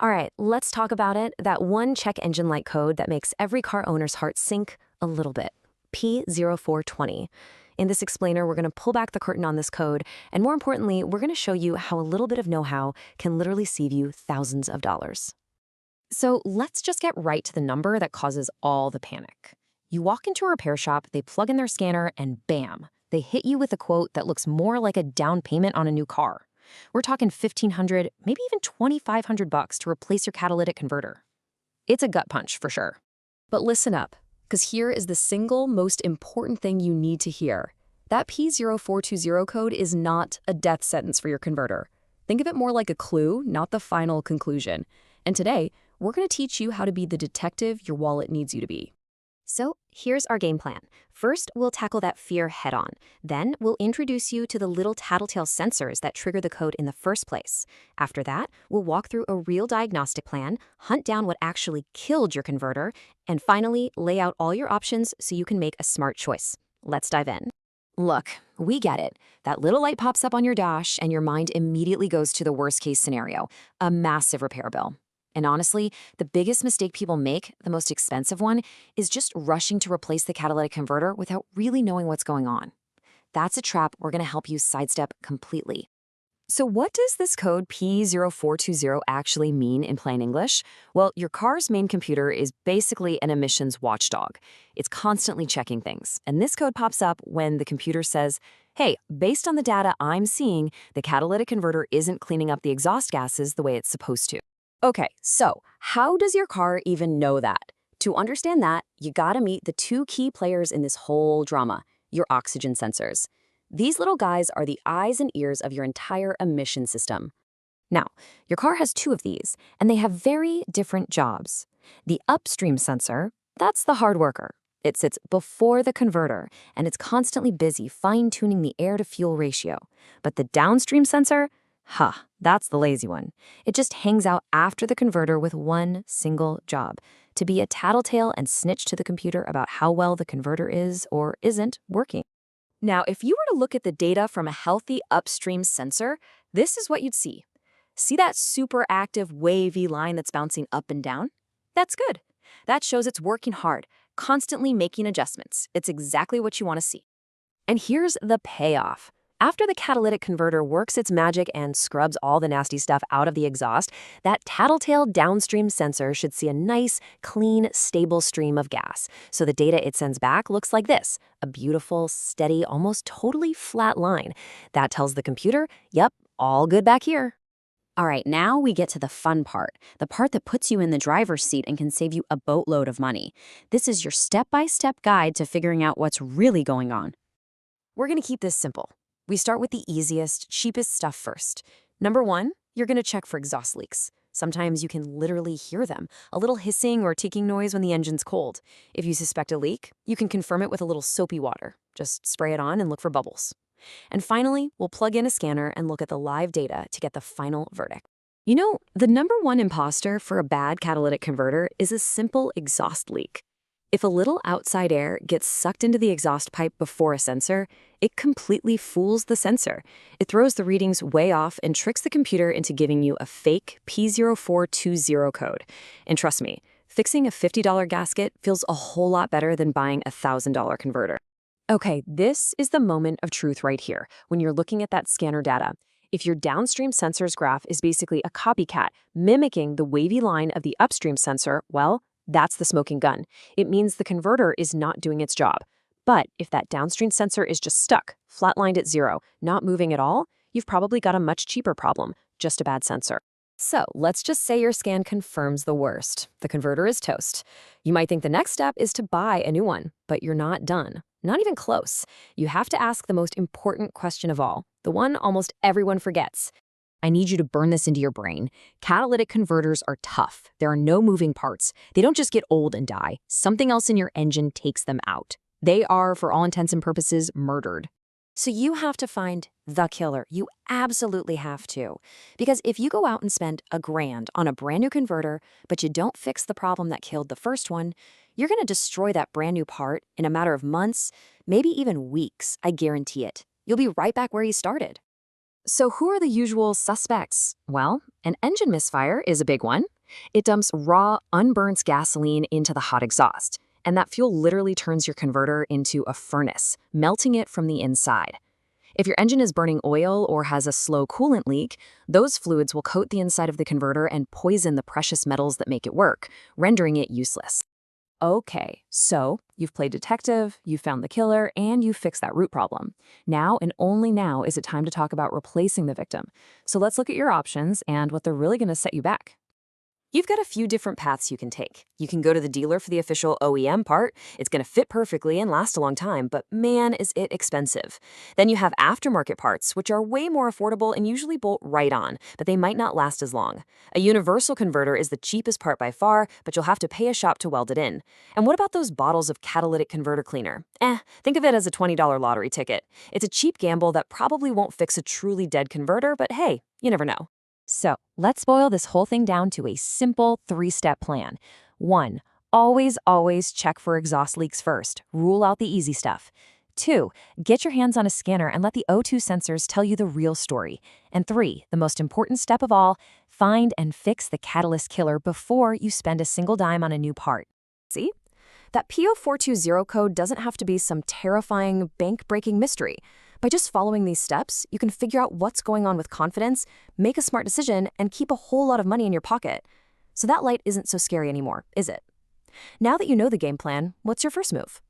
All right, let's talk about it. That one check engine light code that makes every car owner's heart sink a little bit. P0420. In this explainer, we're going to pull back the curtain on this code, and more importantly, we're going to show you how a little bit of know-how can literally save you thousands of dollars. So let's just get right to the number that causes all the panic. You walk into a repair shop, they plug in their scanner, and bam, they hit you with a quote that looks more like a down payment on a new car. We're talking $1,500, maybe even $2,500 to replace your catalytic converter. It's a gut punch for sure. But listen up, because here is the single most important thing you need to hear. That P0420 code is not a death sentence for your converter. Think of it more like a clue, not the final conclusion. And today, we're going to teach you how to be the detective your wallet needs you to be. So here's our game plan. First, we'll tackle that fear head on. Then we'll introduce you to the little tattletale sensors that trigger the code in the first place. After that, we'll walk through a real diagnostic plan, hunt down what actually killed your converter, and finally, lay out all your options so you can make a smart choice. Let's dive in. Look, we get it. That little light pops up on your dash and your mind immediately goes to the worst case scenario, a massive repair bill. And honestly, the biggest mistake people make, the most expensive one, is just rushing to replace the catalytic converter without really knowing what's going on. That's a trap we're going to help you sidestep completely. So what does this code P0420 actually mean in plain English? Well, your car's main computer is basically an emissions watchdog. It's constantly checking things, and this code pops up when the computer says, hey, based on the data I'm seeing, the catalytic converter isn't cleaning up the exhaust gases the way it's supposed to. Okay, so how does your car even know that? To understand that, you gotta meet the two key players in this whole drama, your oxygen sensors. These little guys are the eyes and ears of your entire emission system. Now, your car has two of these, and they have very different jobs. The upstream sensor, that's the hard worker. It sits before the converter, and it's constantly busy fine-tuning the air-to-fuel ratio. But the downstream sensor, that's the lazy one. It just hangs out after the converter with one single job, to be a tattletale and snitch to the computer about how well the converter is or isn't working. Now, if you were to look at the data from a healthy upstream sensor, this is what you'd see. See that super active wavy line that's bouncing up and down? That's good. That shows it's working hard, constantly making adjustments. It's exactly what you want to see. And here's the payoff. After the catalytic converter works its magic and scrubs all the nasty stuff out of the exhaust, that tattletale downstream sensor should see a nice, clean, stable stream of gas. So the data it sends back looks like this, a beautiful, steady, almost totally flat line. That tells the computer, yep, all good back here. All right, now we get to the fun part, the part that puts you in the driver's seat and can save you a boatload of money. This is your step-by-step guide to figuring out what's really going on. We're going to keep this simple. We start with the easiest, cheapest stuff first. Number one, you're going to check for exhaust leaks. Sometimes you can literally hear them, a little hissing or ticking noise when the engine's cold. If you suspect a leak, you can confirm it with a little soapy water. Just spray it on and look for bubbles. And finally, we'll plug in a scanner and look at the live data to get the final verdict. You know, the number one imposter for a bad catalytic converter is a simple exhaust leak. If a little outside air gets sucked into the exhaust pipe before a sensor, it completely fools the sensor. It throws the readings way off and tricks the computer into giving you a fake P0420 code. And trust me, fixing a $50 gasket feels a whole lot better than buying a $1,000 converter. Okay, this is the moment of truth right here, when you're looking at that scanner data. If your downstream sensor's graph is basically a copycat, mimicking the wavy line of the upstream sensor, well, that's the smoking gun. It means the converter is not doing its job. But if that downstream sensor is just stuck, flatlined at zero, not moving at all, you've probably got a much cheaper problem, just a bad sensor. So let's just say your scan confirms the worst. The converter is toast. You might think the next step is to buy a new one, but you're not done. Not even close. You have to ask the most important question of all, the one almost everyone forgets. I need you to burn this into your brain. Catalytic converters are tough. There are no moving parts. They don't just get old and die. Something else in your engine takes them out. They are, for all intents and purposes, murdered. So you have to find the killer. You absolutely have to. Because if you go out and spend $1,000 on a brand new converter, but you don't fix the problem that killed the first one, you're going to destroy that brand new part in a matter of months, maybe even weeks. I guarantee it. You'll be right back where you started. So who are the usual suspects? Well, an engine misfire is a big one. It dumps raw, unburnt gasoline into the hot exhaust, and that fuel literally turns your converter into a furnace, melting it from the inside. If your engine is burning oil or has a slow coolant leak, those fluids will coat the inside of the converter and poison the precious metals that make it work, rendering it useless. Okay, so you've played detective, you found the killer, and you fixed that root problem. Now and only now is it time to talk about replacing the victim. So let's look at your options and what they're really going to set you back. You've got a few different paths you can take. You can go to the dealer for the official OEM part. It's going to fit perfectly and last a long time, but man, is it expensive. Then you have aftermarket parts, which are way more affordable and usually bolt right on, but they might not last as long. A universal converter is the cheapest part by far, but you'll have to pay a shop to weld it in. And what about those bottles of catalytic converter cleaner? Think of it as a $20 lottery ticket. It's a cheap gamble that probably won't fix a truly dead converter, but hey, you never know. So let's boil this whole thing down to a simple 3-step plan. 1. Always check for exhaust leaks first. Rule out the easy stuff. 2. Get your hands on a scanner and let the O2 sensors tell you the real story. And 3. The most important step of all, find and fix the catalyst killer before you spend a single dime on a new part. See? That P0420 code doesn't have to be some terrifying, bank-breaking mystery. By just following these steps, you can figure out what's going on with confidence, make a smart decision, and keep a whole lot of money in your pocket. So that light isn't so scary anymore, is it? Now that you know the game plan, what's your first move?